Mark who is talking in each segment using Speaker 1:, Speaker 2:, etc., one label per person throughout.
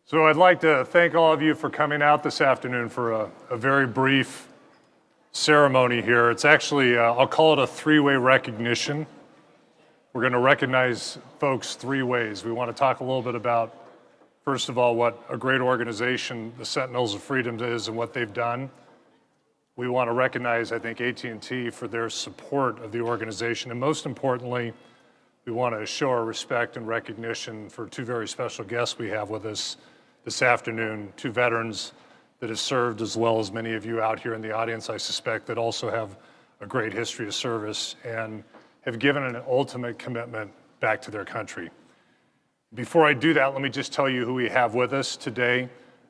Speaker 1: So I'd like to thank all of you for coming out this afternoon for a very brief ceremony here. It's actually, I'll call it a three-way recognition. We're going to recognize folks three ways. We want to talk a little bit about, first of all, what a great organization the Sentinels of Freedom is and what they've done. We want to recognize, I think, AT&T for their support of the organization. And most importantly, we want to show our respect and recognition for two very special guests we have with us this afternoon, two veterans that have served, as well as many of you out here in the audience, I suspect, that also have a great history of service and have given an ultimate commitment back to their country. Before I do that, let me just tell you who we have with us today.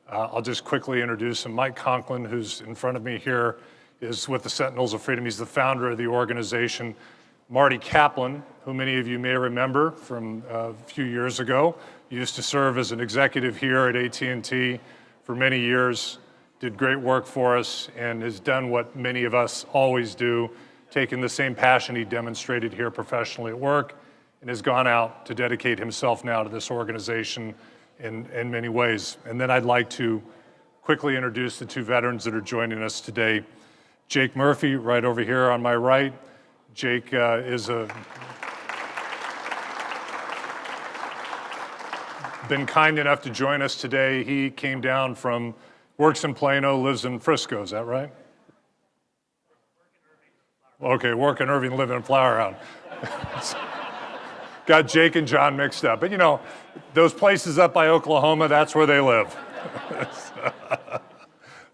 Speaker 1: I'll just quickly introduce him. Mike Conklin, who's in front of me here, is with the Sentinels of Freedom. He's the founder of the organization. Marty Kaplan, who many of you may remember from a few years ago, used to serve as an executive here at AT&T for many years, did great work for us, and has done what many of us always do, taken the same passion he demonstrated here professionally at work, and has gone out to dedicate himself now to this organization in many ways. And then I'd like to quickly introduce the two veterans that are joining us today. Jake Murphy, right over here on my right. Jake is been kind enough to join us today. He came down from, works in Plano, lives in Frisco, is that right? Okay, work in Irving, live in Flower Mound. Got Jake and John mixed up. But you know, those places up by Oklahoma, that's where they live.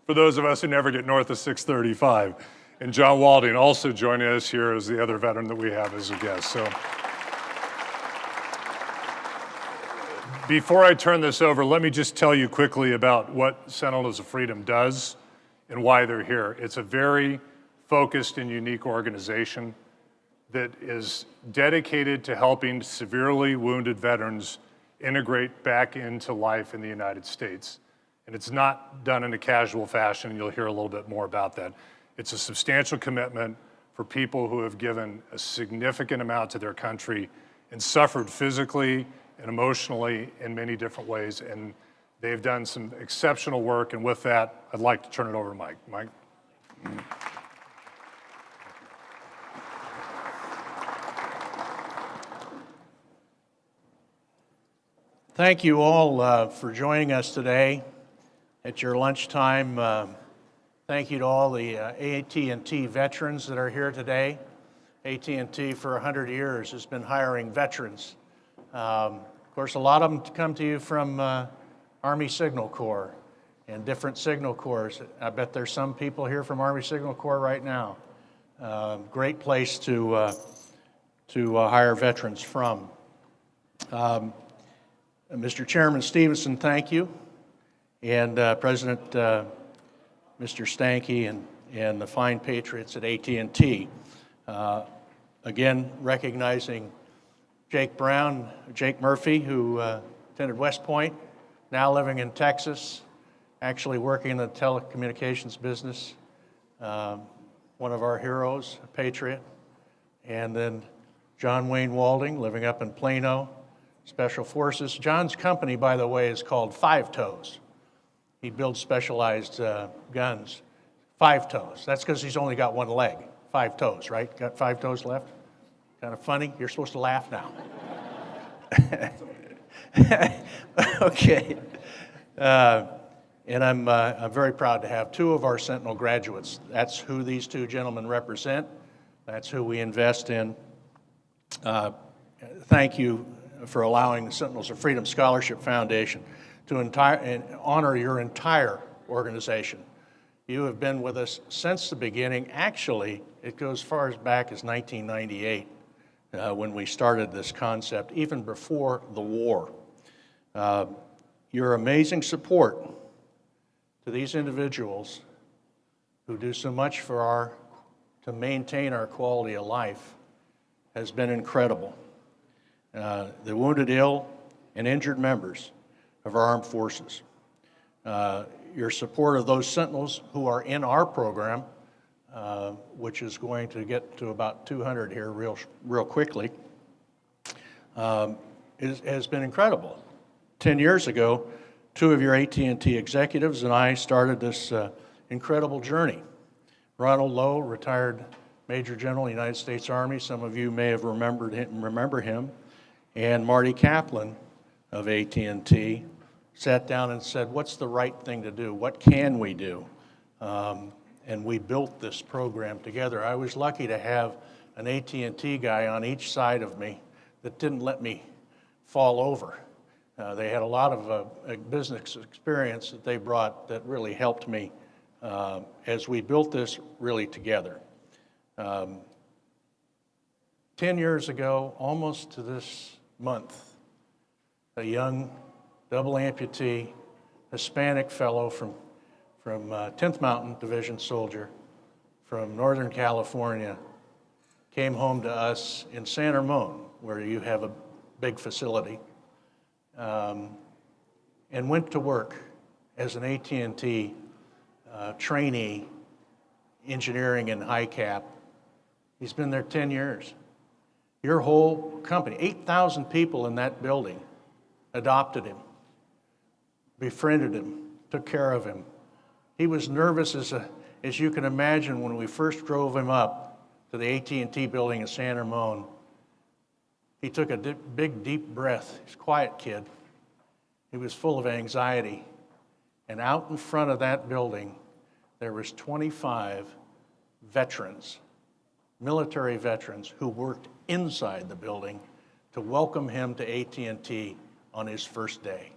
Speaker 1: For those of us who never get north of 635. And John Walding also joining us here as the other veteran that we have as a guest. So, before I turn this over, let me just tell you quickly about what Sentinels of Freedom does and why they're here. It's a very focused and unique organization that is dedicated to helping severely wounded veterans integrate back into life in the United States. And it's not done in a casual fashion, and you'll hear a little bit more about that. It's a substantial commitment for people who have given a significant amount to their country and suffered physically and emotionally in many different ways. And they've done some exceptional work. And with that, I'd like to turn it over to Mike. Mike.
Speaker 2: Thank you all for joining us today at your lunchtime. Thank you to all the AT&T veterans that are here today. AT&T for 100 years has been hiring veterans. Of course, a lot of them come to you from Army Signal Corps and different Signal Corps. I bet there's some people here from Army Signal Corps right now. Great place to hire veterans from. Mr. Chairman Stevenson, thank you, and President Mr. Stanky and the fine patriots at AT&T. Again, recognizing Jake Murphy, who attended West Point, now living in Texas, actually working in the telecommunications business, one of our heroes, a patriot. And then John Wayne Walding, living up in Plano, Special Forces. John's company, by the way, is called Five Toes. He builds specialized guns. 5 toes. That's because he's only got one leg. 5 toes, right? Got 5 toes left? Kind of funny? You're supposed to laugh now. Okay. And I'm very proud to have 2 of our Sentinel graduates. That's who these 2 gentlemen represent. That's who we invest in. Thank you for allowing the Sentinels of Freedom Scholarship Foundation to honor your entire organization. You have been with us since the beginning. Actually, it goes as far as back as 1998 when we started this concept, even before the war. Your amazing support to these individuals who do so much to maintain our quality of life has been incredible. The wounded, ill, and injured members of our armed forces. Your support of those Sentinels who are in our program, which is going to get to about 200 here real quickly, has been incredible. 10 years ago, two of your AT&T executives and I started this incredible journey. Ronald Lowe, retired Major General, United States Army. Some of you may have remember him. And Marty Kaplan of AT&T sat down and said, what's the right thing to do? What can we do? And we built this program together. I was lucky to have an AT&T guy on each side of me that didn't let me fall over. They had a lot of business experience that they brought that really helped me as we built this really together. 10 years ago, almost to this month, a young double amputee, Hispanic fellow from 10th Mountain Division soldier from Northern California came home to us in San Ramon, where you have a big facility, and went to work as an AT&T trainee, engineering in HICAP. He's been there 10 years. Your whole company, 8,000 people in that building, adopted him, befriended him, took care of him. He was nervous as you can imagine when we first drove him up to the AT&T building in San Ramon. He took a big, deep breath. He's a quiet kid. He was full of anxiety. And out in front of that building, there was 25 veterans, military veterans, who worked inside the building to welcome him to AT&T on his first day.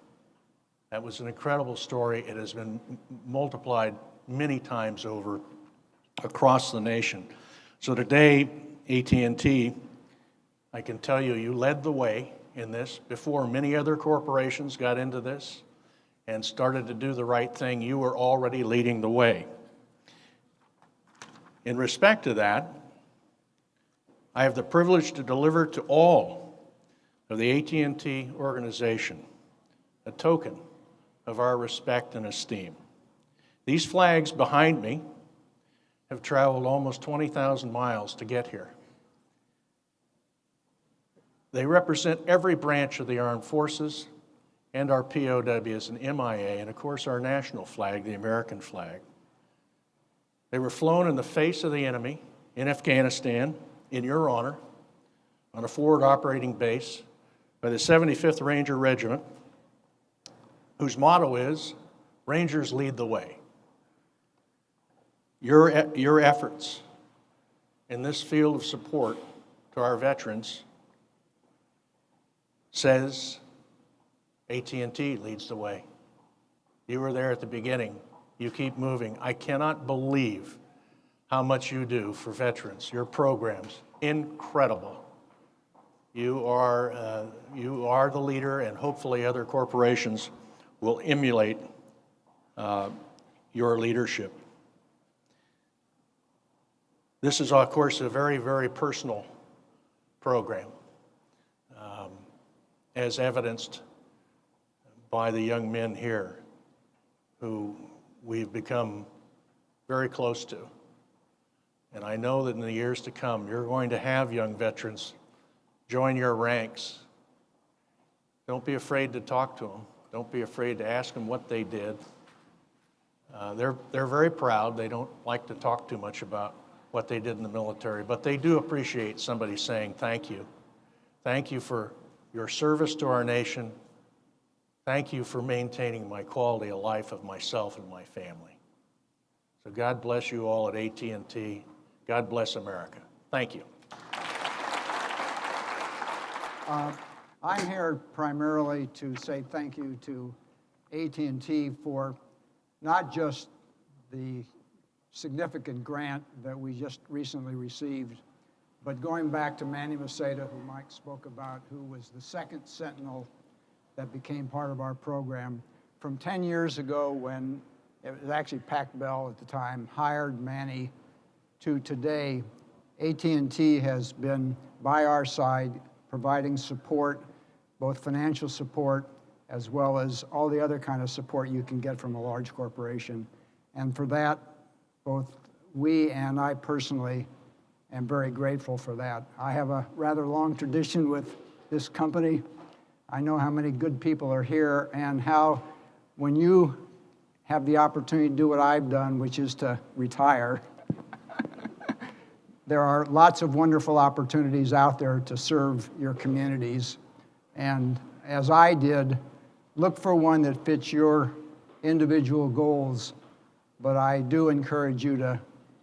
Speaker 2: That was an incredible story. It has been multiplied many times over across the nation. So today, AT&T, I can tell you, you led the way in this before many other corporations got into this and started to do the right thing. You were already leading the way. In respect to that, I have the privilege to deliver to all of the AT&T organization a token of our respect and esteem. These flags behind me have traveled almost 20,000 miles to get here. They represent every branch of the armed forces and our POWs and MIA, and of course our national flag, the American flag. They were flown in the face of the enemy in Afghanistan in your honor on a forward operating base by the 75th Ranger Regiment, whose motto is, Rangers lead the way. Your efforts in this field of support to our veterans says AT&T leads the way. You were there at the beginning. You keep moving. I cannot believe how much you do for veterans. Your programs, incredible. You are the leader, and hopefully other corporations will emulate your leadership. This is, of course, a very, very personal program, as evidenced by the young men here who we've become very close to. And I know that in the years to come, you're going to have young veterans join your ranks. Don't be afraid to talk to them. Don't be afraid to ask them what they did. They're very proud. They don't like to talk too much about what they did in the military, but they do appreciate somebody saying thank you. Thank you for your service to our nation. Thank you for maintaining my quality of life of myself and my family. So God bless you all at AT&T. God bless America. Thank you.
Speaker 3: I'm here primarily to say thank you to AT&T for not just the significant grant that we just recently received, but going back to Manny Maceda, who Mike spoke about, who was the second Sentinel that became part of our program. From 10 years ago, when it was actually Pac Bell at the time, hired Manny, to today, AT&T has been by our side, providing support, both financial support, as well as all the other kind of support you can get from a large corporation. And for that, both we and I personally am very grateful for that. I have a rather long tradition with this company. I know how many good people are here and how when you have the opportunity to do what I've done, which is to retire, there are lots of wonderful opportunities out there to serve your communities. And as I did, look for one that fits your individual goals. But I do encourage you to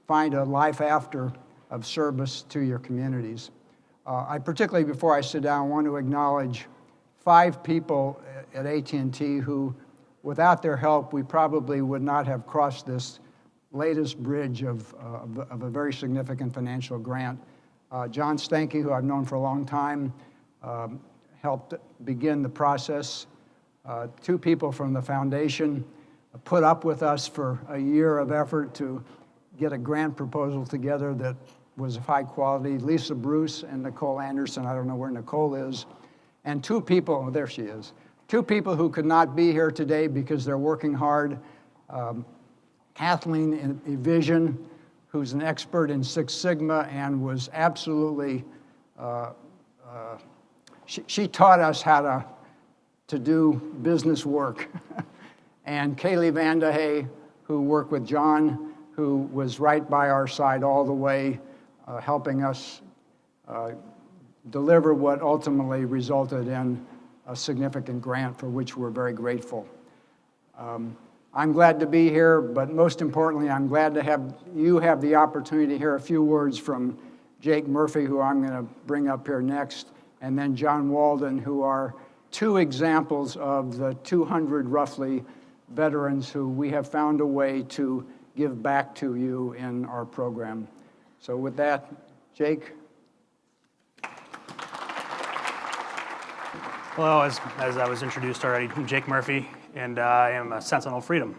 Speaker 3: find a life after of service to your communities. I particularly, before I sit down, want to acknowledge 5 people at AT&T who, without their help, we probably would not have crossed this latest bridge of a very significant financial grant. John Stanky, who I've known for a long time, helped begin the process. 2 people from the foundation put up with us for a year of effort to get a grant proposal together that was of high quality. Lisa Bruce and Nicole Anderson, I don't know where Nicole is, and 2 people, oh, there she is, 2 people who could not be here today because they're working hard. Kathleen Evision, who's an expert in Six Sigma and was absolutely, she taught us how to do business work. And Kaylee Vandahay, who worked with John, who was right by our side all the way, helping us deliver what ultimately resulted in a significant grant for which we're very grateful. I'm glad to be here, but most importantly, I'm glad to have you have the opportunity to hear a few words from Jake Murphy, who I'm going to bring up here next, and then John Walden, who are 2 examples of the 200 roughly veterans who we have found a way to give back to you in our program. So with that, Jake.
Speaker 4: Hello, as I was introduced already, I'm Jake Murphy, and I am a Sentinel Freedom.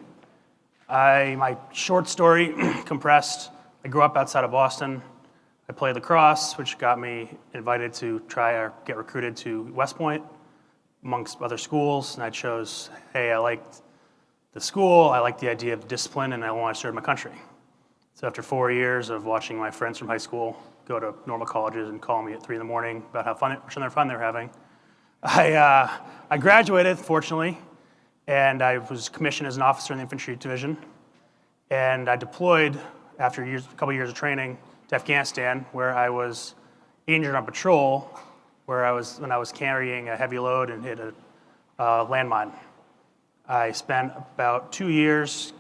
Speaker 4: My short story, compressed, I grew up outside of Boston. I played lacrosse, which got me invited to try or get recruited to West Point, amongst other schools, and I chose, hey, I liked the school, I liked the idea of discipline, and I want to serve my country. So after 4 years of watching my friends from high school go to normal colleges and call me at 3 in the morning about how fun they were having, I graduated, fortunately, and I was commissioned as an officer in the infantry division, and I deployed after a couple years of training to Afghanistan, where I was injured on patrol, when I was carrying a heavy load and hit a landmine. I spent about 2 years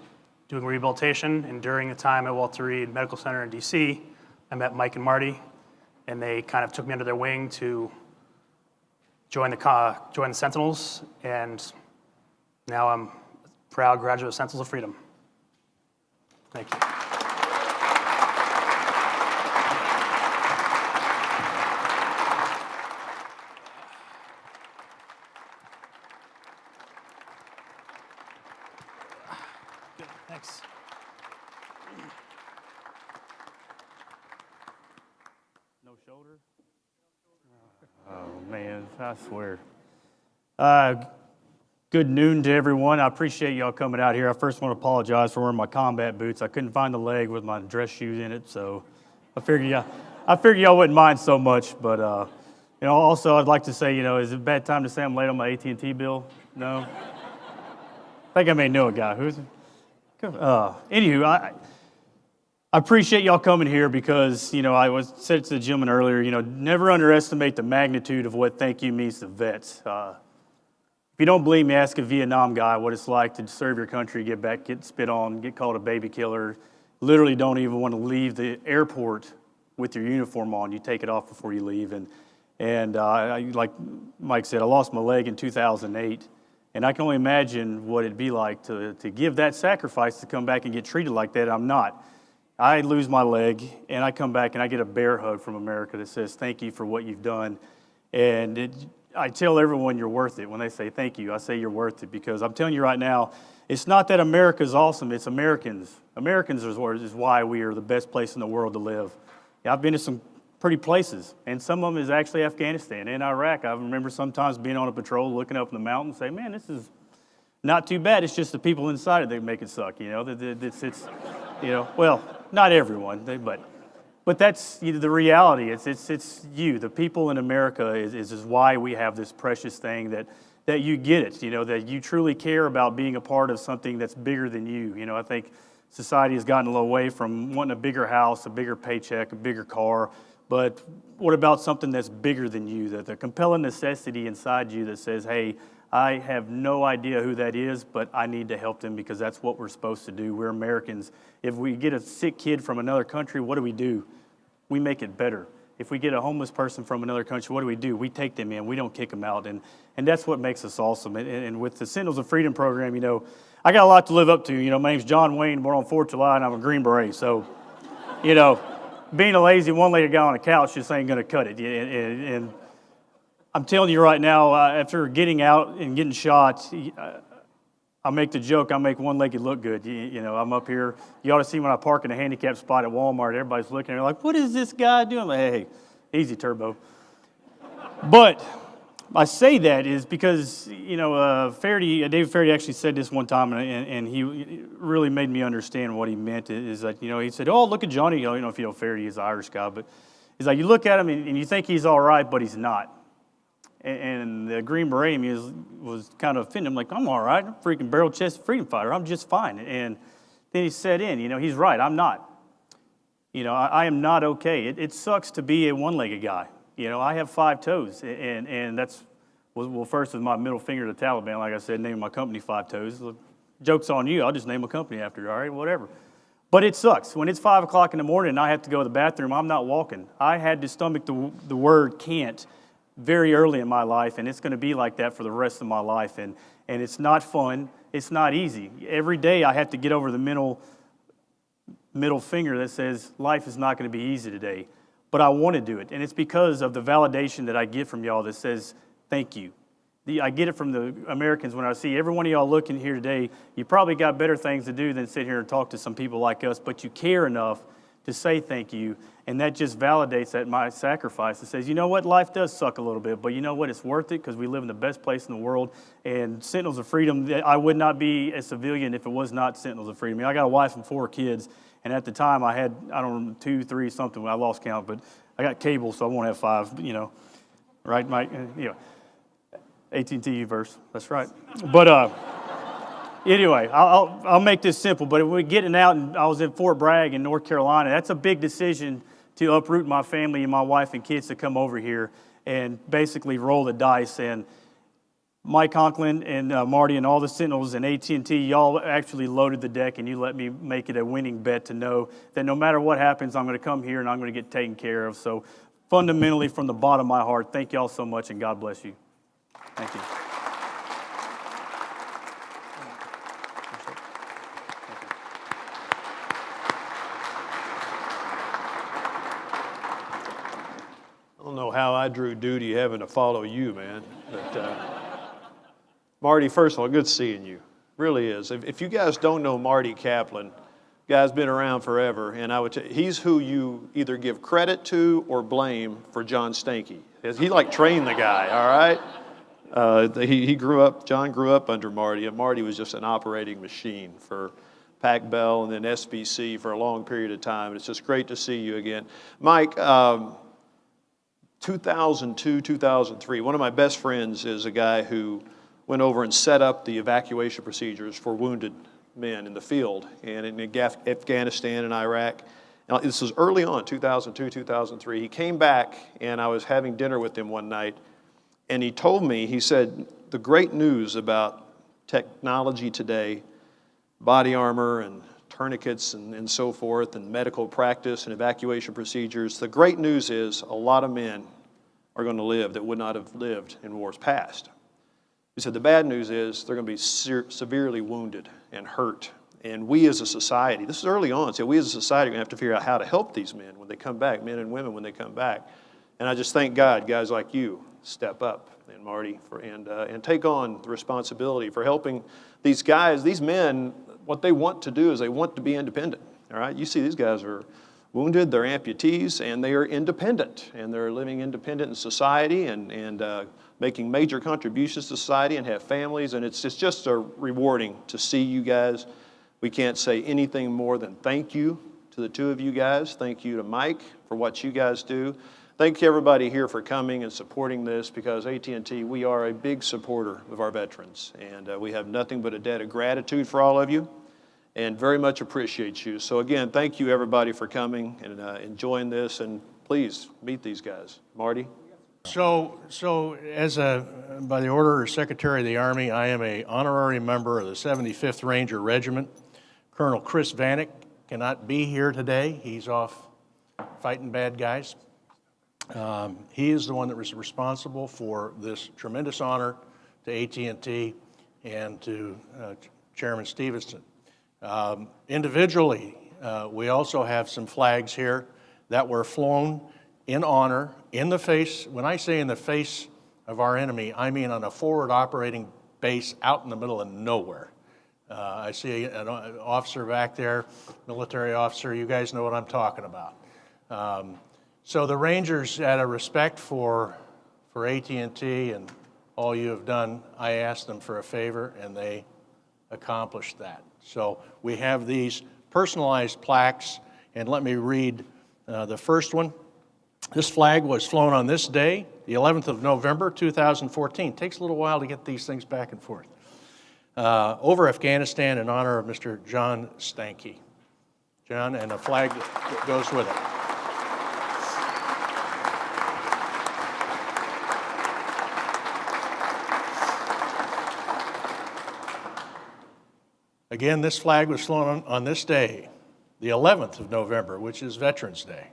Speaker 4: doing rehabilitation, and during the time at Walter Reed Medical Center in DC, I met Mike and Marty, and they kind of took me under their wing to join the Sentinels, and now I'm a proud graduate of Sentinels of Freedom. Thank you. Good, thanks.
Speaker 5: No shoulder? Oh, man, I swear. Good noon to everyone. I appreciate y'all coming out here. I first want to apologize for wearing my combat boots. I couldn't find the leg with my dress shoes in it, so I figured y'all wouldn't mind so much. But also I'd like to say, is it a bad time to say I'm late on my AT&T bill? No. I think I may know a guy. Who is it? Anywho, I appreciate y'all coming here because, I said to the gentleman earlier, never underestimate the magnitude of what thank you means to vets. If you don't believe me, ask a Vietnam guy what it's like to serve your country, get back, get spit on, get called a baby killer, literally don't even want to leave the airport with your uniform on. You take it off before you leave. And like Mike said, I lost my leg in 2008. And I can only imagine what it'd be like to give that sacrifice to come back and get treated like that. I'm not. I lose my leg, and I come back, and I get a bear hug from America that says, thank you for what you've done. And I tell everyone you're worth it. When they say thank you, I say you're worth it because I'm telling you right now, it's not that America's awesome, it's Americans. Americans is why we are the best place in the world to live. Yeah, I've been to some pretty places, and some of them is actually Afghanistan and Iraq. I remember sometimes being on a patrol, looking up in the mountains, saying, man, this is not too bad. It's just the people inside it that make it suck, well, not everyone, but that's the reality. It's you, the people in America is why we have this precious thing that you get it, that you truly care about being a part of something that's bigger than you. I think society has gotten a little away from wanting a bigger house, a bigger paycheck, a bigger car. But what about something that's bigger than you, that the compelling necessity inside you that says, hey, I have no idea who that is, but I need to help them because that's what we're supposed to do. We're Americans. If we get a sick kid from another country, what do? We make it better. If we get a homeless person from another country, what do? We take them in. We don't kick them out. And that's what makes us awesome. And with the Sentinels of Freedom program, I got a lot to live up to. My name's John Wayne, born on 4th of July, and I'm a Green Beret. So, being a lazy one-legged guy on a couch just ain't going to cut it. And I'm telling you right now, after getting out and getting shot, I make the joke, I make one-legged look good. I'm up here. You ought to see when I park in a handicapped spot at Walmart. Everybody's looking at me like, what is this guy doing? I'm like, hey, easy, Turbo. But I say that is because, David Faraday actually said this one time, and he really made me understand what he meant. Is that, he said, oh, look at Johnny. If you know Faraday, he's an Irish guy, but he's like, you look at him and you think he's all right, but he's not. And the Green Beret was kind of offended. I'm like, I'm all right. I'm a freaking barrel-chested freedom fighter. I'm just fine. And then he said he's right. I'm not. I am not okay. It sucks to be a one-legged guy. I have 5 toes, and that's, well, first with my middle finger to the Taliban, like I said, naming my company 5 Toes. Joke's on you, I'll just name a company after you, all right, whatever. But it sucks. When it's 5 o'clock in the morning and I have to go to the bathroom, I'm not walking. I had to stomach the word can't very early in my life, and it's going to be like that for the rest of my life. And it's not fun. It's not easy. Every day I have to get over the middle finger that says life is not going to be easy today. But I want to do it, and it's because of the validation that I get from y'all that says, thank you. I get it from the Americans when I see every one of y'all looking here today. You probably got better things to do than sit here and talk to some people like us, but you care enough to say thank you, and that just validates that my sacrifice. It says, you know what, life does suck a little bit, but you know what, it's worth it because we live in the best place in the world, and Sentinels of Freedom, I would not be a civilian if it was not Sentinels of Freedom. I got a wife and 4 kids, and at the time I had, 2, 3, something, I lost count, but I got cable, so I won't have 5, right, Mike? AT&T verse, that's right. But anyway, I'll make this simple, but we're getting out, and I was in Fort Bragg in North Carolina. That's a big decision to uproot my family and my wife and kids to come over here and basically roll the dice. And Mike Conklin and Marty and all the Sentinels and AT&T, y'all actually loaded the deck, and you let me make it a winning bet to know that no matter what happens, I'm going to come here and I'm going to get taken care of. So fundamentally, from the bottom of my heart, thank y'all so much, and God bless you. Thank you.
Speaker 6: I don't know how I drew duty having to follow you, man. But Marty, first of all, good seeing you. Really is. If you guys don't know Marty Kaplan, guy's been around forever, and I would he's who you either give credit to or blame for John Stanky. He trained the guy, all right? John grew up under Marty, and Marty was just an operating machine for Pac Bell and then SBC for a long period of time. It's just great to see you again. Mike, 2002, 2003, one of my best friends is a guy who went over and set up the evacuation procedures for wounded men in the field and in Afghanistan and Iraq. Now, this was early on, 2002, 2003. He came back, and I was having dinner with him one night, and he told me, he said, the great news about technology today, body armor and tourniquets and so forth, and medical practice and evacuation procedures, the great news is a lot of men are going to live that would not have lived in wars past. He said the bad news is they're going to be severely wounded and hurt. And we as a society, this is early on, so we as a society are going to have to figure out how to help these men when they come back, men and women when they come back. And I just thank God, guys like you step up, and Marty, and take on the responsibility for helping these guys, these men. What they want to do is they want to be independent, all right? You see these guys are wounded, they're amputees, and they are independent, and they're living independent in society and making major contributions to society and have families, and it's just rewarding to see you guys. We can't say anything more than thank you to the 2 of you guys. Thank you to Mike for what you guys do. thank you everybody here for coming and supporting this, because AT&T, we are a big supporter of our veterans, and we have nothing but a debt of gratitude for all of you and very much appreciate you. So again, thank you everybody for coming and enjoying this, and please meet these guys. Marty?
Speaker 2: So as by the order of Secretary of the Army, I am an honorary member of the 75th Ranger Regiment. Colonel Chris Vanek cannot be here today. He's off fighting bad guys. He is the one that was responsible for this tremendous honor to AT&T and to Chairman Stevenson. Individually, we also have some flags here that were flown in honor, in the face. When I say in the face of our enemy, I mean on a forward operating base out in the middle of nowhere. I see an officer back there, military officer. You guys know what I'm talking about. So the Rangers, out of respect for AT&T and all you have done, I asked them for a favor, and they accomplished that. So we have these personalized plaques, and let me read the first one. This flag was flown on this day, the 11th of November, 2014. Takes a little while to get these things back and forth. Over Afghanistan in honor of Mr. John Stanky. John, and a flag that goes with it. Again, this flag was flown on this day, the 11th of November, which is Veterans Day.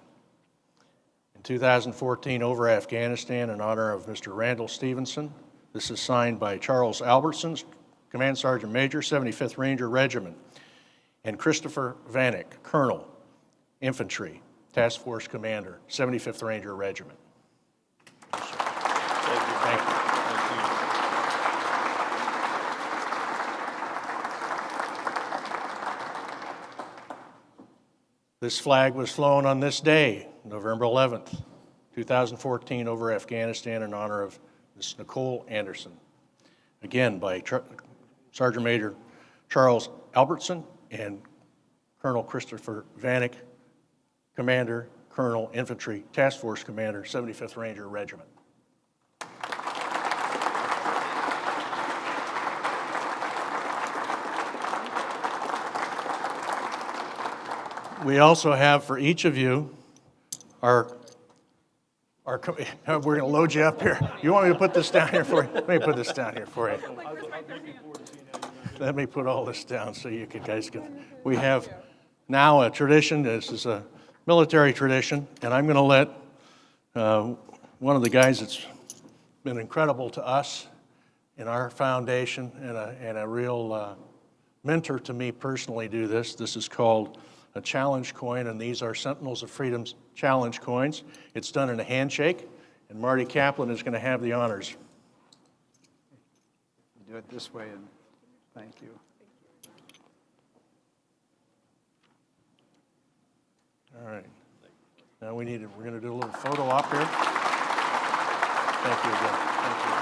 Speaker 2: In 2014, over Afghanistan in honor of Mr. Randall Stevenson. This is signed by Charles Albertson, Command Sergeant Major, 75th Ranger Regiment, and Christopher Vanek, Colonel, Infantry, Task Force Commander, 75th Ranger Regiment. Yes, sir. Thank you. This flag was flown on this day, November 11th, 2014, over Afghanistan in honor of Ms. Nicole Anderson. Again, by Sergeant Major Charles Albertson and Colonel Christopher Vanek, Commander, Colonel, Infantry, Task Force Commander, 75th Ranger Regiment. We also have for each of you we're going to load you up here. You want me to put this down here for you? Let me put this down here for you. Let me put all this down so you guys can. We have now a tradition. This is a military tradition, and I'm going to let one of the guys that's been incredible to us in our foundation and a real mentor to me personally do this. This is called a challenge coin, and these are Sentinels of Freedom's challenge coins. It's done in a handshake, and Marty Kaplan is going to have the honors.
Speaker 3: Do it this way, and thank you.
Speaker 2: All right. Now we're going to do a little photo op here. Thank you again. Thank you.